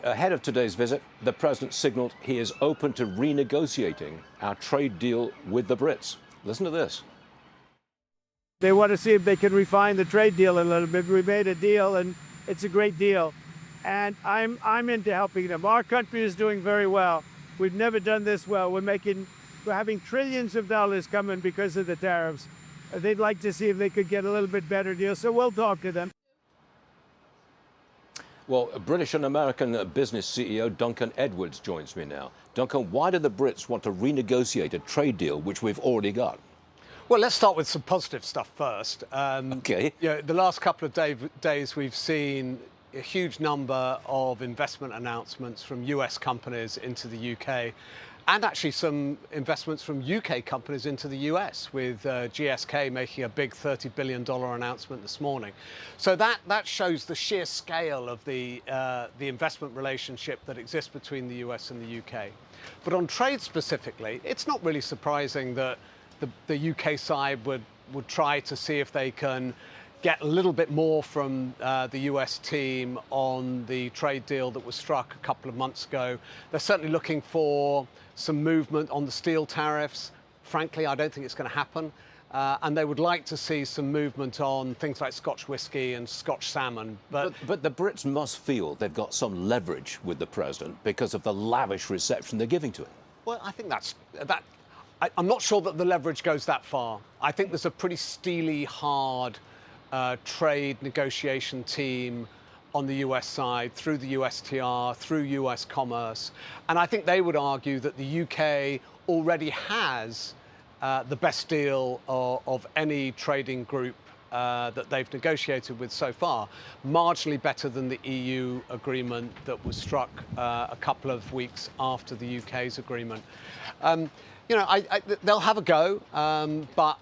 ahead of today's visit, the president signaled he is open to renegotiating our trade deal with the Brits. Listen to this. They want to see if they can refine the trade deal a little bit. We made a deal, and it's a great deal. And I'm into helping them. Our country is doing very well. We've never done this well. We're having trillions of dollars coming because of the tariffs. They'd like to see if they could get a little bit better deal, so we'll talk to them. Well, British and American business CEO Duncan Edwards joins me now. Duncan, why do the Brits want to renegotiate a trade deal which we've already got? Well, let's start with some positive stuff first. Okay. The last couple of days we've seen a huge number of investment announcements from US companies into the UK, and actually some investments from UK companies into the US, with GSK making a big $30 billion announcement this morning. So that shows the sheer scale of the investment relationship that exists between the US and the UK. But on trade specifically, it's not really surprising that the UK side would try to see if they can get a little bit more from the US team on the trade deal that was struck a couple of months ago. They're certainly looking for some movement on the steel tariffs. Frankly, I don't think it's going to happen. And they would like to see some movement on things like Scotch whisky and Scotch salmon. But the Brits must feel they've got some leverage with the president because of the lavish reception they're giving to him. Well, I think I'm not sure that the leverage goes that far. I think there's a pretty steely, hard trade negotiation team on the US side, through the USTR, through US Commerce. And I think they would argue that the UK already has the best deal of any trading group that they've negotiated with so far, marginally better than the EU agreement that was struck a couple of weeks after the UK's agreement. They'll have a go, but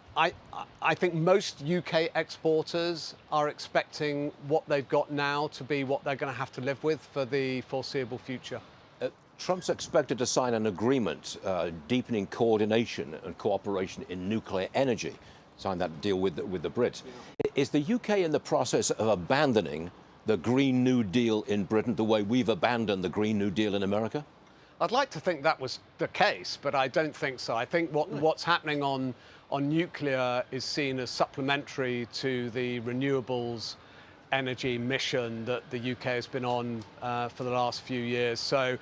I think most UK exporters are expecting what they've got now to be what they're going to have to live with for the foreseeable future. Trump's expected to sign an agreement deepening coordination and cooperation in nuclear energy. Sign that deal with the Brits. Yeah. Is the UK in the process of abandoning the Green New Deal in Britain the way we've abandoned the Green New Deal in America? I'd like to think that was the case, but I don't think so. I think what's happening on nuclear is seen as supplementary to the renewables energy mission that the UK has been on for the last few years. So,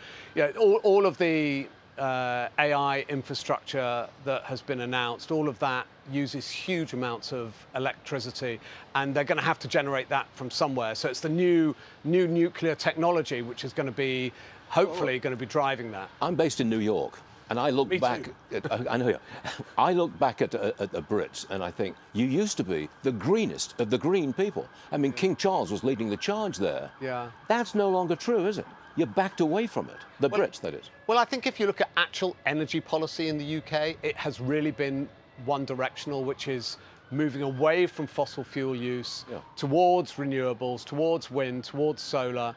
all of the AI infrastructure that has been announced, all of that uses huge amounts of electricity, and they're going to have to generate that from somewhere. So it's the new nuclear technology which is going to be, hopefully, going to be driving that. I'm based in New York, and I look back. I know you. I look back at the Brits, and I think you used to be the greenest of the green people. I mean, King Charles was leading the charge there. Yeah. That's no longer true, is it? You backed away from it. The Brits, that is. Well, I think if you look at actual energy policy in the UK, it has really been one directional, which is moving away from fossil fuel use towards renewables, towards wind, towards solar.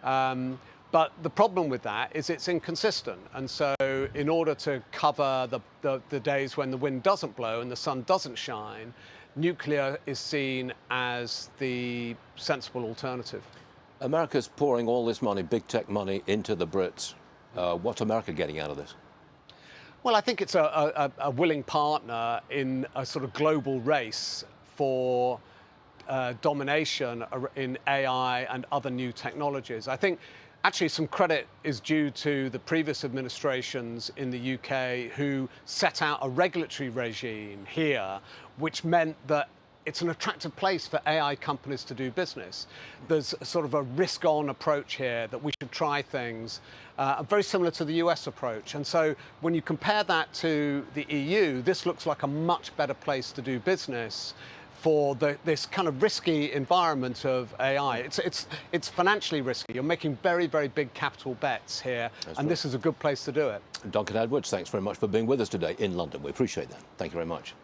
But the problem with that is it's inconsistent. And so in order to cover the days when the wind doesn't blow and the sun doesn't shine, nuclear is seen as the sensible alternative. America's pouring all this money, big tech money, into the Brits. What's America getting out of this? Well, I think it's a willing partner in a sort of global race for domination in AI and other new technologies. I think actually some credit is due to the previous administrations in the UK who set out a regulatory regime here, which meant that it's an attractive place for AI companies to do business. There's a sort of a risk-on approach here that we should try things, very similar to the US approach. And so when you compare that to the EU, this looks like a much better place to do business for this kind of risky environment of AI. It's financially risky. You're making very, very big capital bets here, and this is a good place to do it. Duncan Edwards, thanks very much for being with us today in London. We appreciate that. Thank you very much.